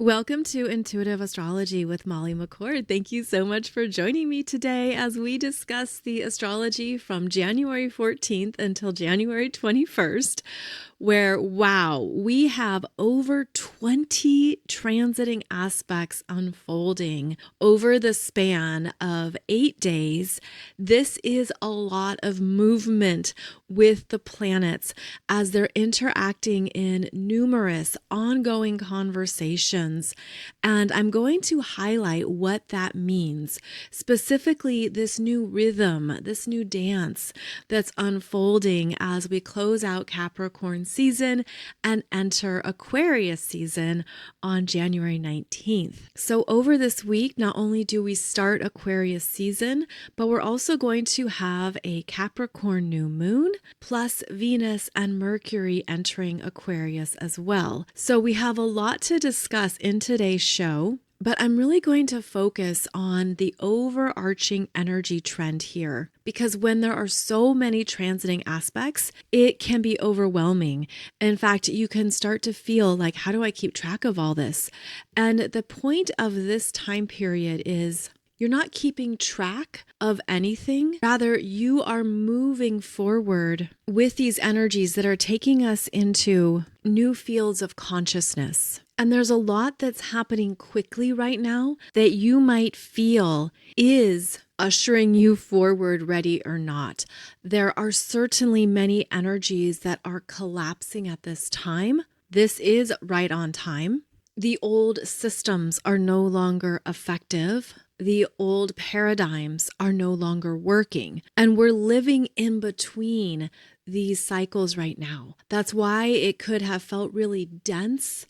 Welcome to Intuitive Astrology with Molly McCord. Thank you so much for joining me today as we discuss the astrology from January 14th until January 21st, where, wow, we have over 20 transiting aspects unfolding over the span of 8 days. This is a lot of movement with the planets as they're interacting in numerous ongoing conversations. And I'm going to highlight what that means, specifically this new rhythm, this new dance that's unfolding as we close out Capricorn season and enter Aquarius season on January 19th. So over this week, not only do we start Aquarius season, but we're also going to have a Capricorn New Moon plus Venus and Mercury entering Aquarius as well. So we have a lot to discuss in today's show. But I'm really going to focus on the overarching energy trend here, because when there are so many transiting aspects, it can be overwhelming. In fact, you can start to feel like, how do I keep track of all this? And the point of this time period is you're not keeping track of anything. Rather, you are moving forward with these energies that are taking us into new fields of consciousness. And there's a lot that's happening quickly right now that you might feel is ushering you forward, ready or not. There are certainly many energies that are collapsing at this time. This is right on time. The old systems are no longer effective. The old paradigms are no longer working. And we're living in between these cycles right now. That's why it could have felt really dense,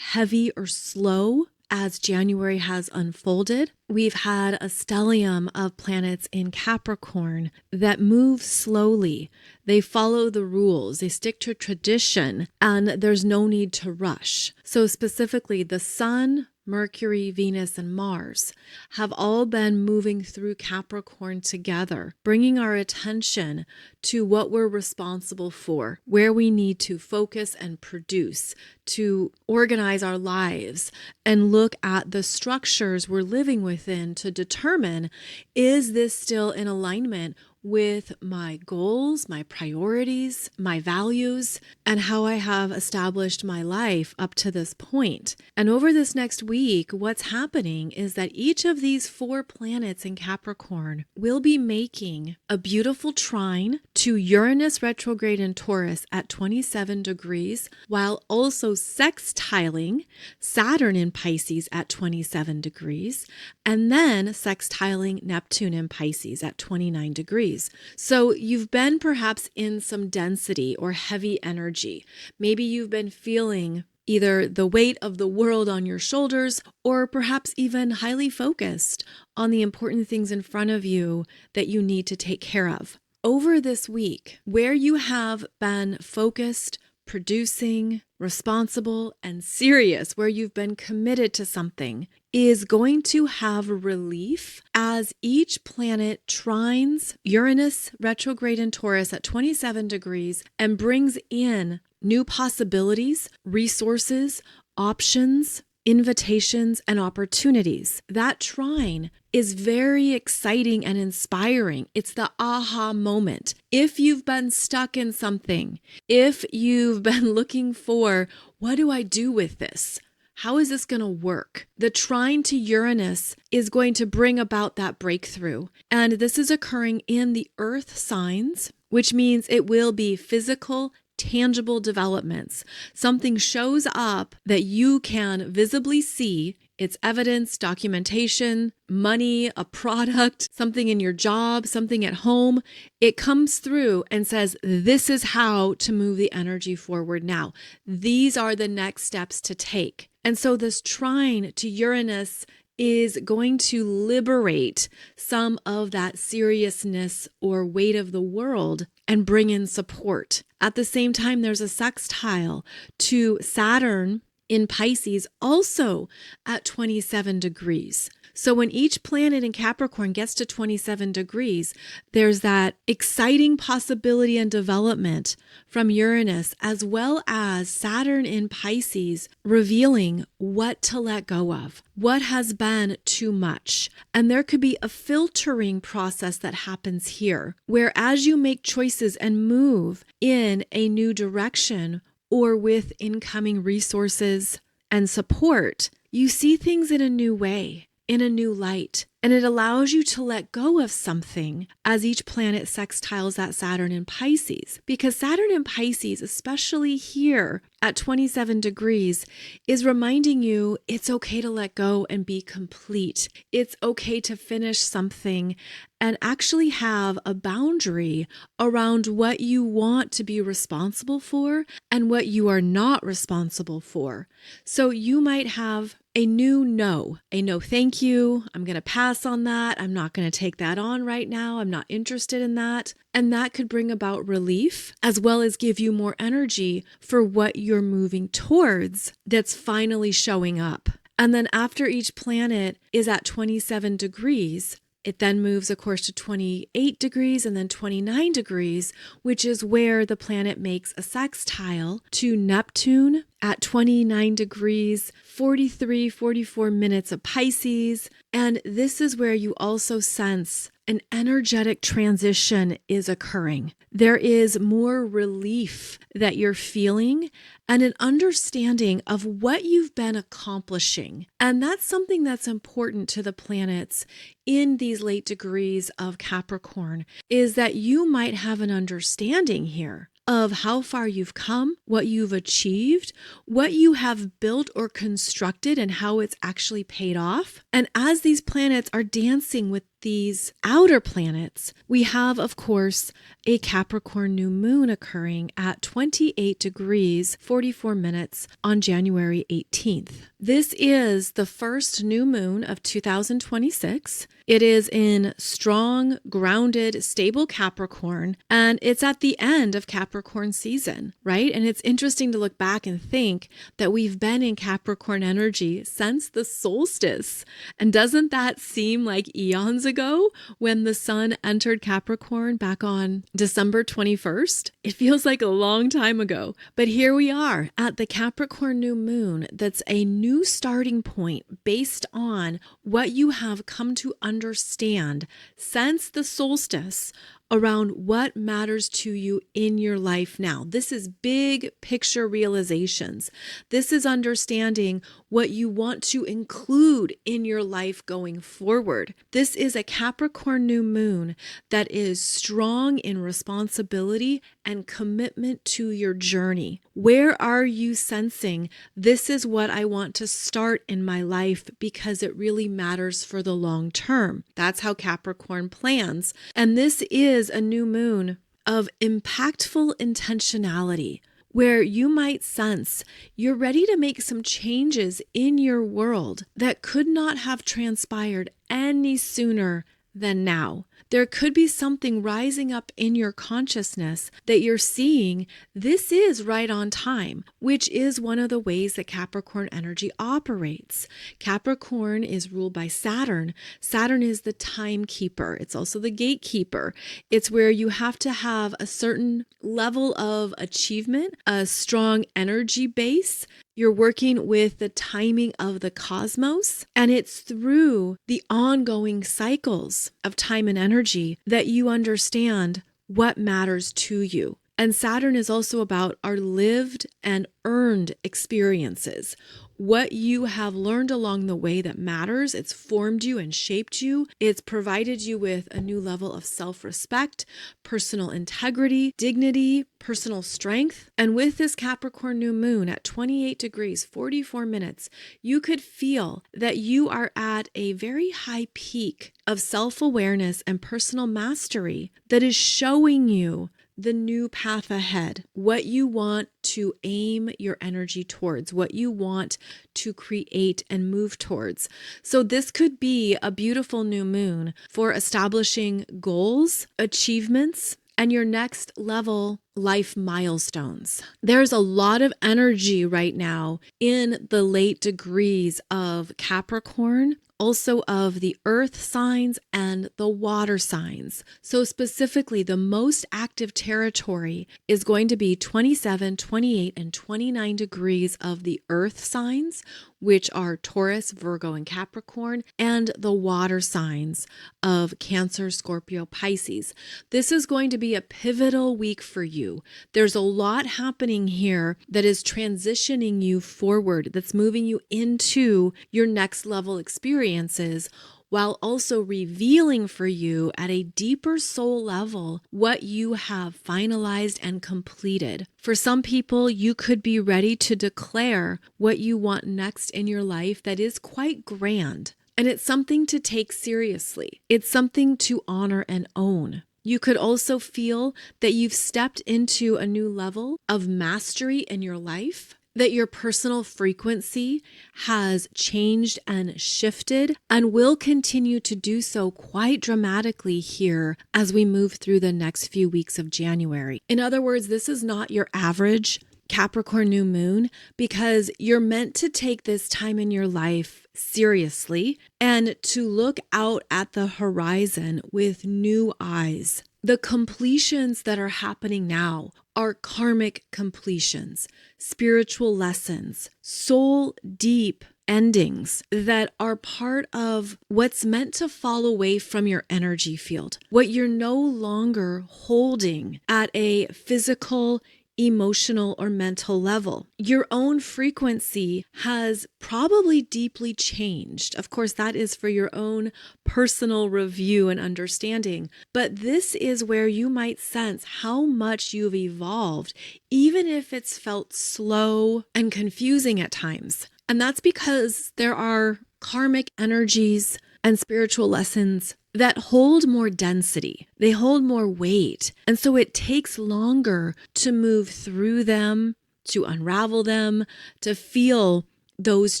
heavy, or slow as January has unfolded. We've had a stellium of planets in Capricorn that move slowly. They follow the rules, they stick to tradition, and there's no need to rush. So specifically, the Sun, Mercury, Venus, and Mars have all been moving through Capricorn together, bringing our attention to what we're responsible for, where we need to focus and produce, to organize our lives, and look at the structures we're living within to determine, is this still in alignment with my goals, my priorities, my values, and how I have established my life up to this point. And over this next week, what's happening is that each of these 4 planets in Capricorn will be making a beautiful trine to Uranus retrograde in Taurus at 27 degrees, while also sextiling Saturn in Pisces at 27 degrees, and then sextiling Neptune in Pisces at 29 degrees. So you've been perhaps in some density or heavy energy. Maybe you've been feeling either the weight of the world on your shoulders, or perhaps even highly focused on the important things in front of you that you need to take care of. Over this week, where you have been focused, producing, responsible, and serious, where you've been committed to something, is going to have relief as each planet trines Uranus retrograde in Taurus at 27 degrees and brings in new possibilities, resources, options, invitations, and opportunities. That trine is very exciting and inspiring. It's the aha moment. If you've been stuck in something, if you've been looking for, what do I do with this? How is this going to work? The trine to Uranus is going to bring about that breakthrough. And this is occurring in the earth signs, which means it will be physical, tangible developments. Something shows up that you can visibly see. It's evidence, documentation, money, a product, something in your job, something at home. It comes through and says, this is how to move the energy forward now. These are the next steps to take. And so this trine to Uranus is going to liberate some of that seriousness or weight of the world and bring in support. At the same time, there's a sextile to Saturn in Pisces also at 27 degrees. So when each planet in Capricorn gets to 27 degrees, there's that exciting possibility and development from Uranus, as well as Saturn in Pisces, revealing what to let go of, what has been too much. And there could be a filtering process that happens here, where as you make choices and move in a new direction or with incoming resources and support, you see things in a new way, in a new light, and it allows you to let go of something as each planet sextiles that Saturn in Pisces. Because Saturn in Pisces, especially here at 27 degrees, is reminding you it's okay to let go and be complete. It's okay to finish something and actually have a boundary around what you want to be responsible for and what you are not responsible for. So you might have a no thank you, I'm going to pass on that, I'm not going to take that on right now, I'm not interested in that. And that could bring about relief as well as give you more energy for what you're moving towards that's finally showing up. And then after each planet is at 27 degrees, it then moves, of course, to 28 degrees and then 29 degrees, which is where the planet makes a sextile to Neptune at 29 degrees, 44 minutes of Pisces. And this is where you also sense an energetic transition is occurring. There is more relief that you're feeling and an understanding of what you've been accomplishing. And that's something that's important to the planets in these late degrees of Capricorn, is that you might have an understanding here of how far you've come, what you've achieved, what you have built or constructed, and how it's actually paid off. And as these planets are dancing with these outer planets, we have, of course, a Capricorn New Moon occurring at 28 degrees, 44 minutes on January 18th. This is the first new moon of 2026. It is in strong, grounded, stable Capricorn, and it's at the end of Capricorn season, right? And it's interesting to look back and think that we've been in Capricorn energy since the solstice. And doesn't that seem like eons ago when the sun entered Capricorn back on December 21st? It feels like a long time ago. But here we are at the Capricorn New Moon. That's a new starting point based on what you have come to understand since the solstice around what matters to you in your life now. This is big picture realizations. This is understanding what you want to include in your life going forward. This is a Capricorn New Moon that is strong in responsibility and commitment to your journey. Where are you sensing this is what I want to start in my life because it really matters for the long term? That's how Capricorn plans. And this is a new moon of impactful intentionality, where you might sense you're ready to make some changes in your world that could not have transpired any sooner than now. There could be something rising up in your consciousness that you're seeing this is right on time, which is one of the ways that Capricorn energy operates. Capricorn is ruled by Saturn. Saturn is the timekeeper. It's also the gatekeeper. It's where you have to have a certain level of achievement, a strong energy base. You're working with the timing of the cosmos, and it's through the ongoing cycles of time and energy that you understand what matters to you. And Saturn is also about our lived and earned experiences. What you have learned along the way that matters. It's formed you and shaped you. It's provided you with a new level of self-respect, personal integrity, dignity, personal strength. And with this Capricorn New Moon at 28 degrees, 44 minutes, you could feel that you are at a very high peak of self-awareness and personal mastery that is showing you the new path ahead, what you want to aim your energy towards, what you want to create and move towards. So this could be a beautiful new moon for establishing goals, achievements, and your next level life milestones. There's a lot of energy right now in the late degrees of Capricorn, also of the earth signs and the water signs. So specifically, the most active territory is going to be 27, 28, and 29 degrees of the earth signs, which are Taurus, Virgo, and Capricorn, and the water signs of Cancer, Scorpio, Pisces. This is going to be a pivotal week for you. There's a lot happening here that is transitioning you forward, that's moving you into your next level experiences, while also revealing for you at a deeper soul level what you have finalized and completed. For some people, you could be ready to declare what you want next in your life that is quite grand. And it's something to take seriously. It's something to honor and own. You could also feel that you've stepped into a new level of mastery in your life, that your personal frequency has changed and shifted and will continue to do so quite dramatically here as we move through the next few weeks of January. In other words, this is not your average Capricorn New Moon, because you're meant to take this time in your life seriously and to look out at the horizon with new eyes. The completions that are happening now are karmic completions, spiritual lessons, soul deep endings that are part of what's meant to fall away from your energy field, what you're no longer holding at a physical, emotional, or mental level. Your own frequency has probably deeply changed. Of course, that is for your own personal review and understanding. But this is where you might sense how much you've evolved, even if it's felt slow and confusing at times. And that's because there are karmic energies and spiritual lessons that hold more density. They hold more weight. And so it takes longer to move through them, to unravel them, to feel those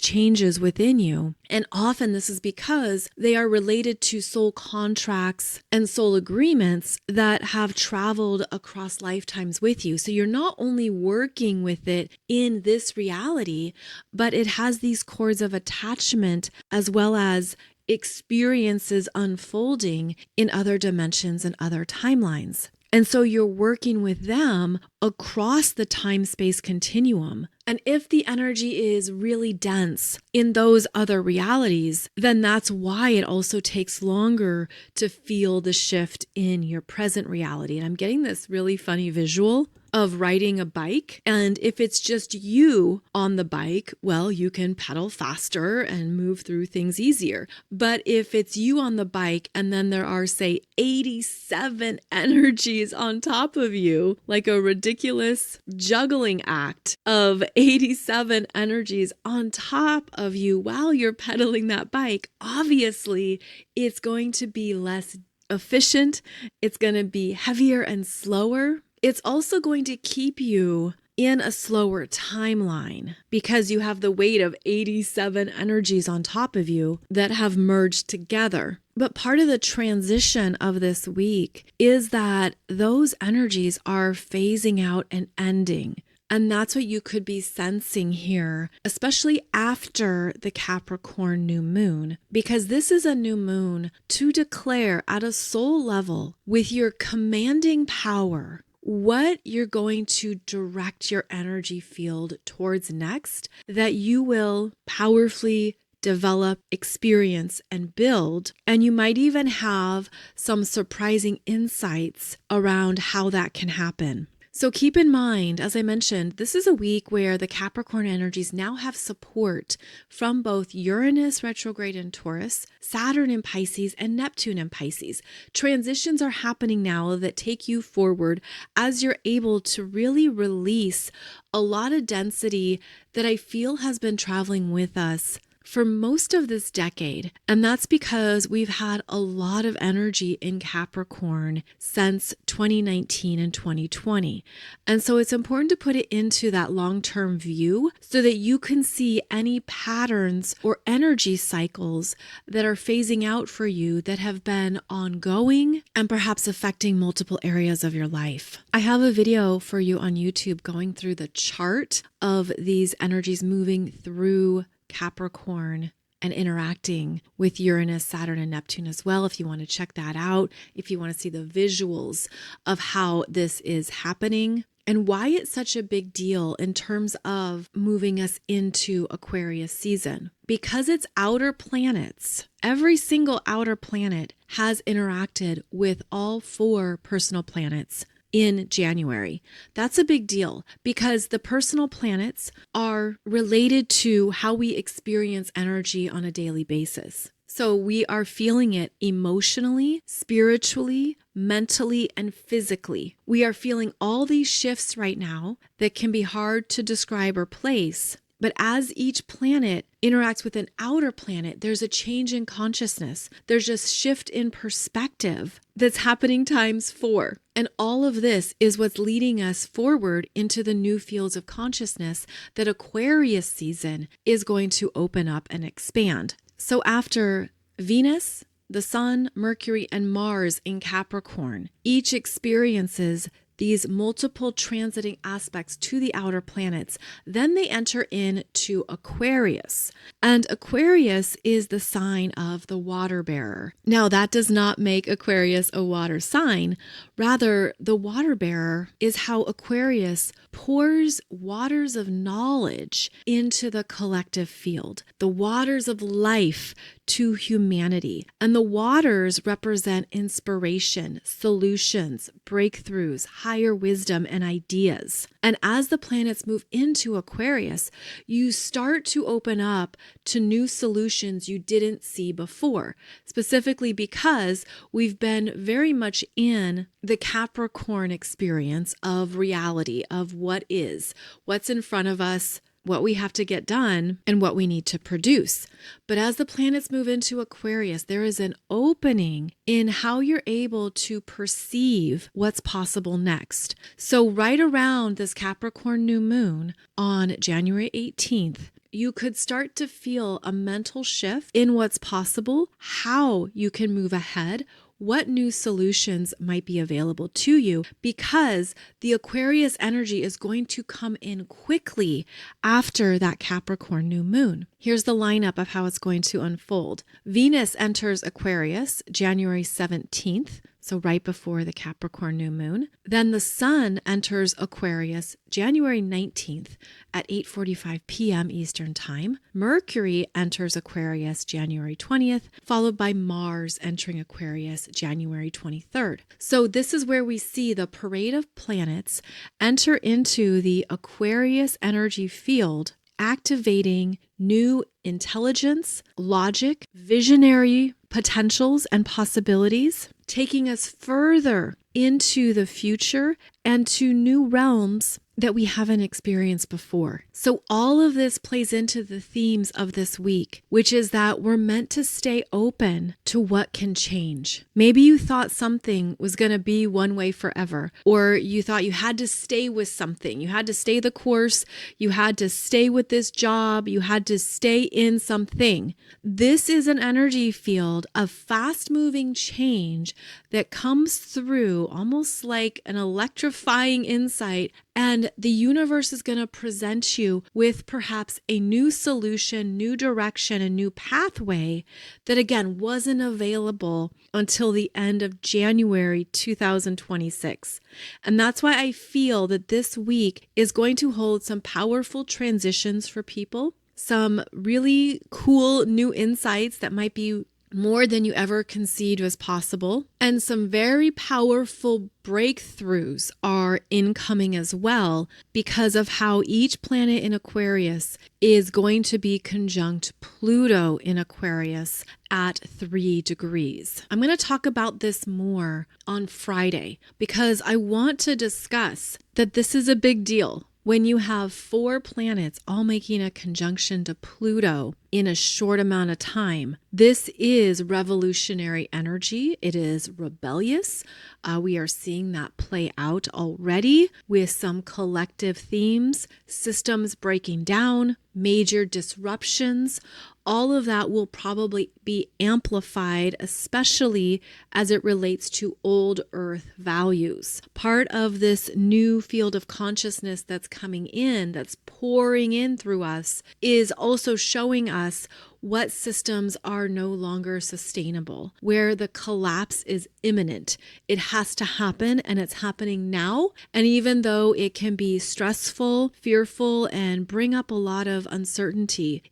changes within you. And often this is because they are related to soul contracts and soul agreements that have traveled across lifetimes with you. So you're not only working with it in this reality, but it has these cords of attachment as well as experiences unfolding in other dimensions and other timelines. And so you're working with them across the time-space continuum. And if the energy is really dense in those other realities, then that's why it also takes longer to feel the shift in your present reality. And I'm getting this really funny visual of riding a bike. And if it's just you on the bike, well, you can pedal faster and move through things easier. But if it's you on the bike and then there are, say, 87 energies on top of you, like a ridiculous juggling act of 87 energies on top of you while you're pedaling that bike, obviously it's going to be less efficient. It's going to be heavier and slower. It's also going to keep you in a slower timeline because you have the weight of 87 energies on top of you that have merged together. But part of the transition of this week is that those energies are phasing out and ending. And that's what you could be sensing here, especially after the Capricorn New Moon, because this is a new moon to declare at a soul level with your commanding power what you're going to direct your energy field towards next, that you will powerfully develop, experience, and build. And you might even have some surprising insights around how that can happen. So keep in mind, as I mentioned, this is a week where the Capricorn energies now have support from both Uranus retrograde in Taurus, Saturn in Pisces, and Neptune in Pisces. Transitions are happening now that take you forward as you're able to really release a lot of density that I feel has been traveling with us for most of this decade. And that's because we've had a lot of energy in Capricorn since 2019 and 2020. And so it's important to put it into that long-term view so that you can see any patterns or energy cycles that are phasing out for you that have been ongoing and perhaps affecting multiple areas of your life. I have a video for you on YouTube going through the chart of these energies moving through Capricorn and interacting with Uranus, Saturn, and Neptune as well. If you want to check that out, if you want to see the visuals of how this is happening and why it's such a big deal in terms of moving us into Aquarius season. Because it's outer planets, every single outer planet has interacted with all 4 personal planets in January. That's a big deal because the personal planets are related to how we experience energy on a daily basis. So we are feeling it emotionally, spiritually, mentally, and physically. We are feeling all these shifts right now that can be hard to describe or place. But as each planet interacts with an outer planet, there's a change in consciousness. There's a shift in perspective that's happening times 4. And all of this is what's leading us forward into the new fields of consciousness that Aquarius season is going to open up and expand. So after Venus, the Sun, Mercury, and Mars in Capricorn, each experiences these multiple transiting aspects to the outer planets, then they enter into Aquarius. And Aquarius is the sign of the water bearer. Now, that does not make Aquarius a water sign. Rather, the water bearer is how Aquarius pours waters of knowledge into the collective field, the waters of life to humanity. And the waters represent inspiration, solutions, breakthroughs, higher wisdom, and ideas. And as the planets move into Aquarius, you start to open up to new solutions you didn't see before, specifically because we've been very much in the Capricorn experience of reality, of what is, what's in front of us, what we have to get done, and what we need to produce. But as the planets move into Aquarius, there is an opening in how you're able to perceive what's possible next. So right around this Capricorn New Moon on January 18th, you could start to feel a mental shift in what's possible, how you can move ahead, what new solutions might be available to you, because the Aquarius energy is going to come in quickly after that Capricorn New Moon. Here's the lineup of how it's going to unfold. Venus enters Aquarius January 17th. So right before the Capricorn New Moon. Then the Sun enters Aquarius January 19th at 8:45 p.m. Eastern Time. Mercury enters Aquarius January 20th, followed by Mars entering Aquarius January 23rd. So this is where we see the parade of planets enter into the Aquarius energy field, activating new intelligence, logic, visionary potentials and possibilities, taking us further into the future and to new realms that we haven't experienced before. So all of this plays into the themes of this week, which is that we're meant to stay open to what can change. Maybe you thought something was going to be one way forever, or you thought you had to stay with something. You had to stay the course. You had to stay with this job. You had to stay in something. This is an energy field of fast-moving change that comes through almost like an electrifying insight, and the universe is going to present you with perhaps a new solution, new direction, a new pathway that, again, wasn't available until the end of January 2026. And that's why I feel that this week is going to hold some powerful transitions for people, some really cool new insights that might be more than you ever conceived was possible. And some very powerful breakthroughs are incoming as well because of how each planet in Aquarius is going to be conjunct Pluto in Aquarius at 3 degrees. I'm going to talk about this more on Friday because I want to discuss that this is a big deal. When you have 4 planets all making a conjunction to Pluto in a short amount of time, this is revolutionary energy. It is rebellious. We are seeing that play out already with some collective themes, systems breaking down, major disruptions. All of that will probably be amplified, especially as it relates to old earth values. Part of this new field of consciousness that's coming in, that's pouring in through us, is also showing us what systems are no longer sustainable, where the collapse is imminent. It has to happen, and it's happening now. And even though it can be stressful, fearful, and bring up a lot of uncertainty,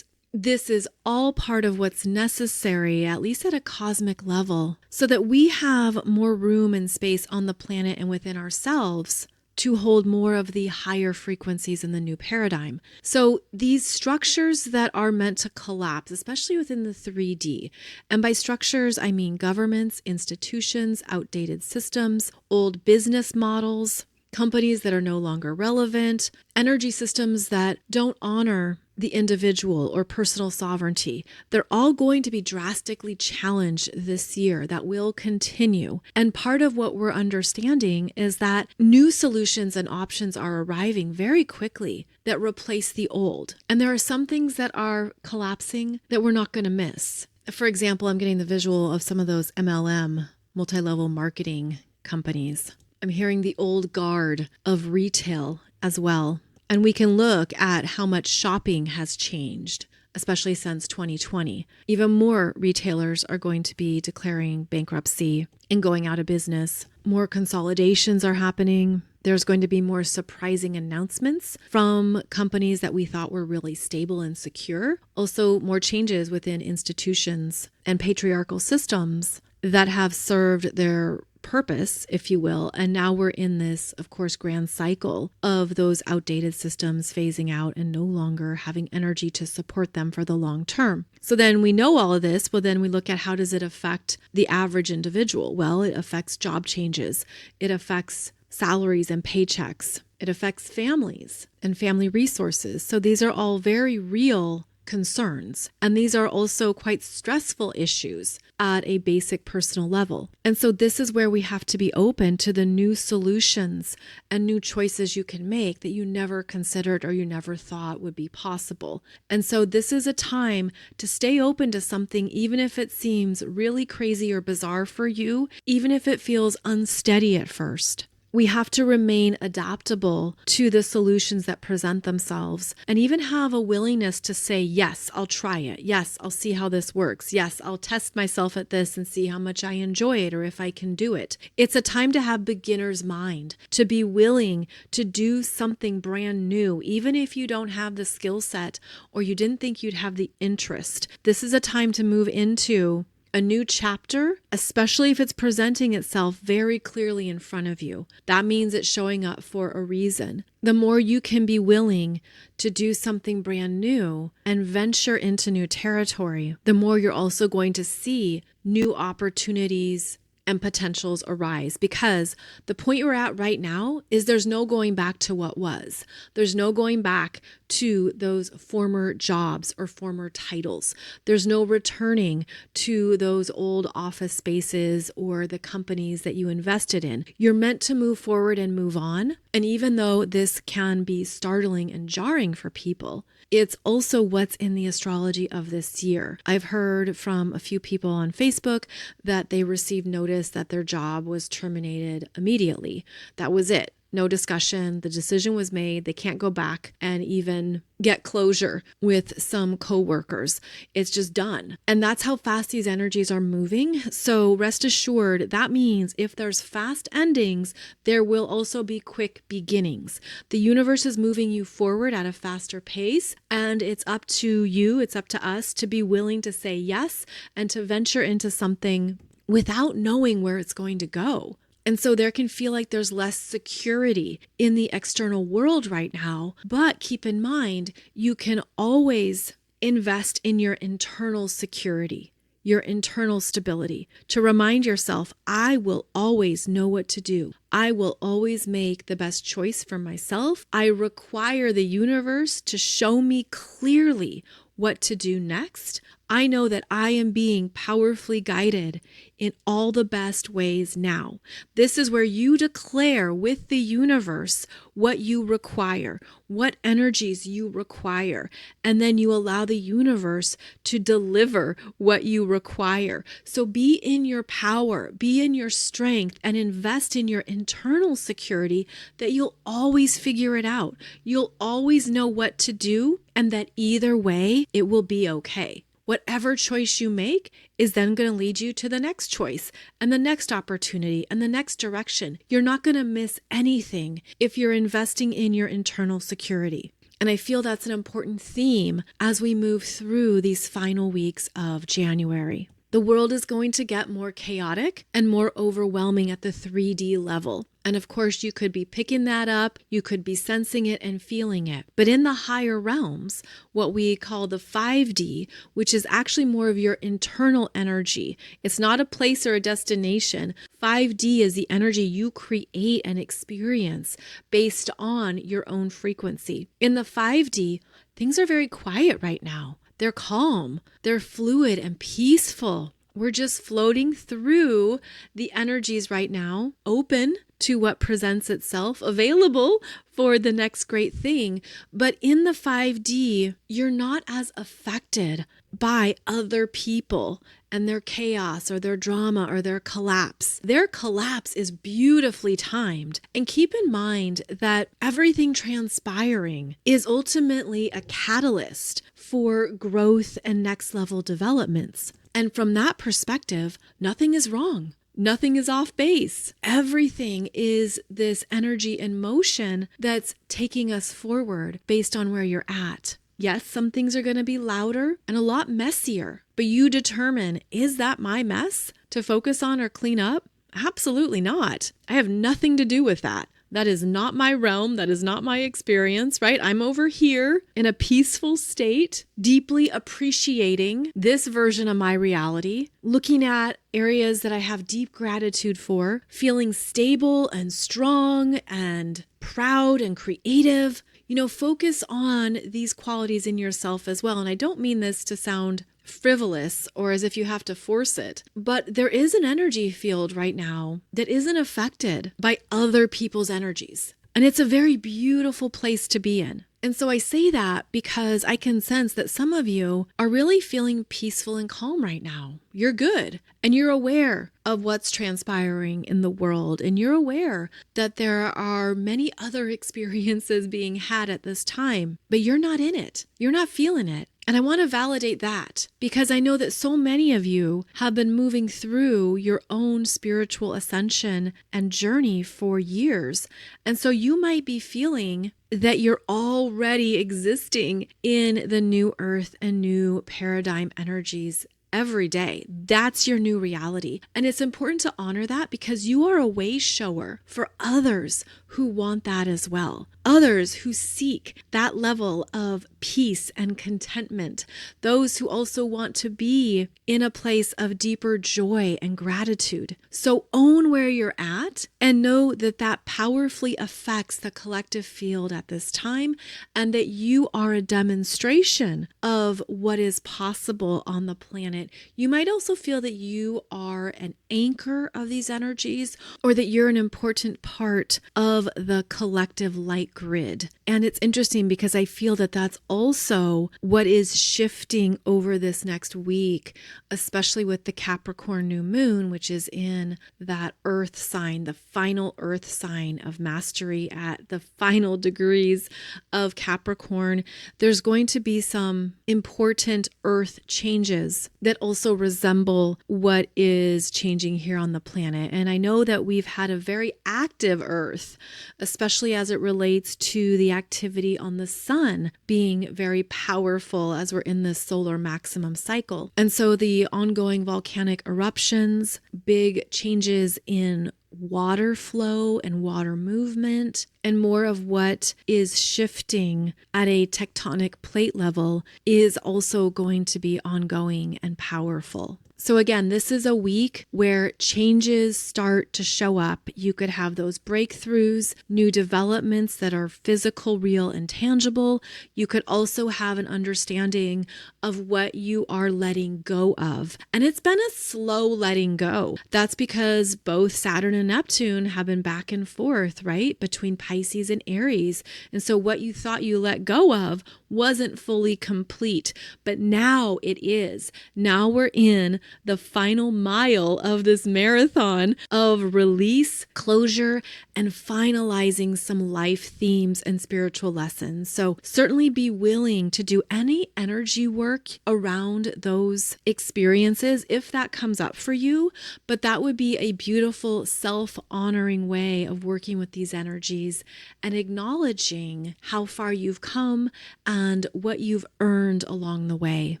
this is all part of what's necessary, at least at a cosmic level, so that we have more room and space on the planet and within ourselves to hold more of the higher frequencies in the new paradigm. So these structures that are meant to collapse, especially within the 3D, and by structures, I mean governments, institutions, outdated systems, old business models, companies that are no longer relevant, energy systems that don't honor the individual or personal sovereignty. They're all going to be drastically challenged this year. That will continue. And part of what we're understanding is that new solutions and options are arriving very quickly that replace the old. And there are some things that are collapsing that we're not going to miss. For example, I'm getting the visual of some of those MLM, multi-level marketing companies. I'm hearing the old guard of retail as well. And we can look at how much shopping has changed, especially since 2020. Even more retailers are going to be declaring bankruptcy and going out of business. More consolidations are happening. There's going to be more surprising announcements from companies that we thought were really stable and secure. Also, more changes within institutions and patriarchal systems that have served their purpose, if you will. And now we're in this, of course, grand cycle of those outdated systems phasing out and no longer having energy to support them for the long term. So then we know all of this. Well, then we look at how does it affect the average individual? Well, it affects job changes. It affects salaries and paychecks. It affects families and family resources. So these are all very real concerns. And these are also quite stressful issues at a basic personal level. And so this is where we have to be open to the new solutions and new choices you can make that you never considered or you never thought would be possible. And so this is a time to stay open to something, even if it seems really crazy or bizarre for you, even if it feels unsteady at first. We have to remain adaptable to the solutions that present themselves and even have a willingness to say, yes, I'll try it. Yes, I'll see how this works. Yes, I'll test myself at this and see how much I enjoy it or if I can do it. It's a time to have beginner's mind, to be willing to do something brand new, even if you don't have the skill set or you didn't think you'd have the interest. This is a time to move into a new chapter, especially if it's presenting itself very clearly in front of you. That means it's showing up for a reason. The more you can be willing to do something brand new and venture into new territory, the more you're also going to see new opportunities and potentials arise, because the point we're at right now is there's no going back to what was. There's no going back to those former jobs or former titles. There's no returning to those old office spaces or the companies that you invested in. You're meant to move forward and move on. And even though this can be startling and jarring for people, it's also what's in the astrology of this year. I've heard from a few people on Facebook that they received notice that their job was terminated immediately. That was it. No discussion. The decision was made. They can't go back and even get closure with some coworkers. It's just done. And that's how fast these energies are moving. So rest assured, that means if there's fast endings, there will also be quick beginnings. The universe is moving you forward at a faster pace, and it's up to you, it's up to us to be willing to say yes and to venture into something without knowing where it's going to go. And so there can feel like there's less security in the external world right now. But keep in mind, you can always invest in your internal security. your internal stability, to remind yourself, I will always know what to do. I will always make the best choice for myself. I require the universe to show me clearly what to do next. I know that I am being powerfully guided in all the best ways now. This is where you declare with the universe what you require, what energies you require, and then you allow the universe to deliver what you require. So be in your power, be in your strength, and invest in your internal security that you'll always figure it out. You'll always know what to do, and that either way, it will be okay. Whatever choice you make is then going to lead you to the next choice and the next opportunity and the next direction. You're not going to miss anything if you're investing in your internal security. And I feel that's an important theme as we move through these final weeks of January. The world is going to get more chaotic and more overwhelming at the 3D level. And of course, you could be picking that up, you could be sensing it and feeling it. But in the higher realms, what we call the 5D, which is actually more of your internal energy, it's not a place or a destination. 5D is the energy you create and experience based on your own frequency. In the 5D, things are very quiet right now. They're calm, they're fluid and peaceful. We're just floating through the energies right now, open to what presents itself, available for the next great thing. But in the 5D, you're not as affected by other people and their chaos or their drama or their collapse. Their collapse is beautifully timed. And keep in mind that everything transpiring is ultimately a catalyst for growth and next level developments. And from that perspective, nothing is wrong. Nothing is off base. Everything is this energy and motion that's taking us forward based on where you're at. Yes, some things are going to be louder and a lot messier, but you determine, is that my mess to focus on or clean up? Absolutely not. I have nothing to do with that. That is not my realm. That is not my experience, right? I'm over here in a peaceful state, deeply appreciating this version of my reality, looking at areas that I have deep gratitude for, feeling stable and strong and proud and creative. Focus on these qualities in yourself as well. And I don't mean this to sound frivolous or as if you have to force it, but there is an energy field right now that isn't affected by other people's energies. And it's a very beautiful place to be in. And so I say that because I can sense that some of you are really feeling peaceful and calm right now. You're good. And you're aware of what's transpiring in the world. And you're aware that there are many other experiences being had at this time, but you're not in it. You're not feeling it. And I want to validate that because I know that so many of you have been moving through your own spiritual ascension and journey for years. And so you might be feeling that you're already existing in the new earth and new paradigm energies every day. That's your new reality. And it's important to honor that because you are a way shower for others who want that as well. Others who seek that level of peace and contentment. Those who also want to be in a place of deeper joy and gratitude. So own where you're at and know that that powerfully affects the collective field at this time and that you are a demonstration of what is possible on the planet. You might also feel that you are an anchor of these energies or that you're an important part of the collective light grid. And it's interesting because I feel that that's also what is shifting over this next week, especially with the Capricorn New Moon, which is in that earth sign, the final earth sign of mastery at the final degrees of Capricorn. There's going to be some important earth changes that also resemble what is changing here on the planet. And I know that we've had a very active earth, especially as it relates to the activity on the sun being very powerful as we're in this solar maximum cycle. And so the ongoing volcanic eruptions, big changes in water flow and water movement, and more of what is shifting at a tectonic plate level is also going to be ongoing and powerful. So again, this is a week where changes start to show up. You could have those breakthroughs, new developments that are physical, real, and tangible. You could also have an understanding of what you are letting go of. And it's been a slow letting go. That's because both Saturn and Neptune have been back and forth, right? Between Pisces and Aries. And so what you thought you let go of wasn't fully complete, but now it is. Now we're in the final mile of this marathon of release, closure, and finalizing some life themes and spiritual lessons. So certainly be willing to do any energy work around those experiences if that comes up for you. But that would be a beautiful self-honoring way of working with these energies and acknowledging how far you've come and what you've earned along the way.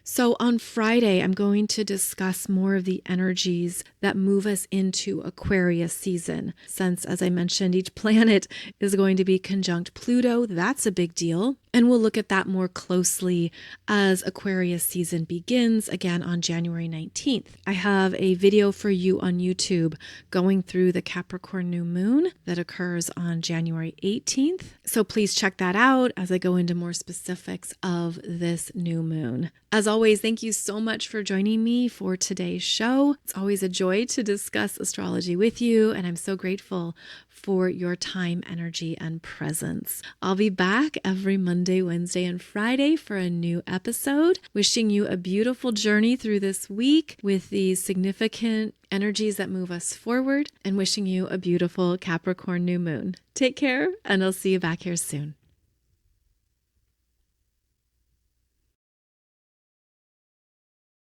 So on Friday, I'm going to discuss more of the energies that move us into Aquarius season. Since, as I mentioned, each planet is going to be conjunct Pluto, that's a big deal. And we'll look at that more closely as Aquarius season begins again on January 19th. I have a video for you on YouTube going through the Capricorn New Moon that occurs on January 18th. So please check that out as I go into more specifics of this new moon. As always, thank you so much for joining me for today's show. It's always a joy to discuss astrology with you, and I'm so grateful for your time, energy, and presence. I'll be back every Monday, Wednesday, and Friday for a new episode. Wishing you a beautiful journey through this week with these significant energies that move us forward, and wishing you a beautiful Capricorn new moon. Take care, and I'll see you back here soon.